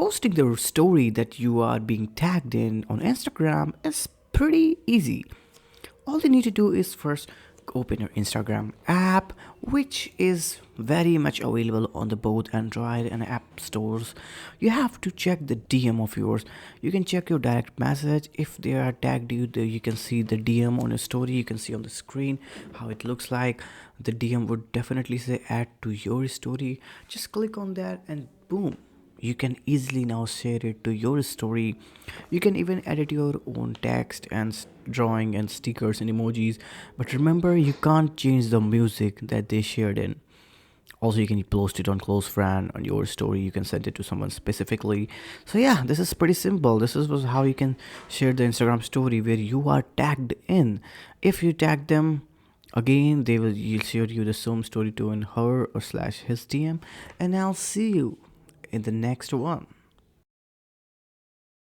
posting the story that you are being tagged in on Instagram is pretty easy. All you need to do is first open your Instagram app, which is very much available on the both Android and app stores. You have to check the DM of yours. You can check your direct message. If they are tagged you, you can see the DM on your story. You can see on the screen how it looks like. The DM would definitely say add to your story. Just click on that and boom, you can easily now share it to your story. You can even edit your own text and drawing and stickers and emojis, but remember, you can't change the music that they shared in. Also, you can post it on close friend on your story. You can send it to someone specifically. So yeah, this is pretty simple. This is was how you can share the Instagram story where you are tagged in. If you tag them, again they will you'll share you the same story to in her or slash his DM, and I'll see you in the next one.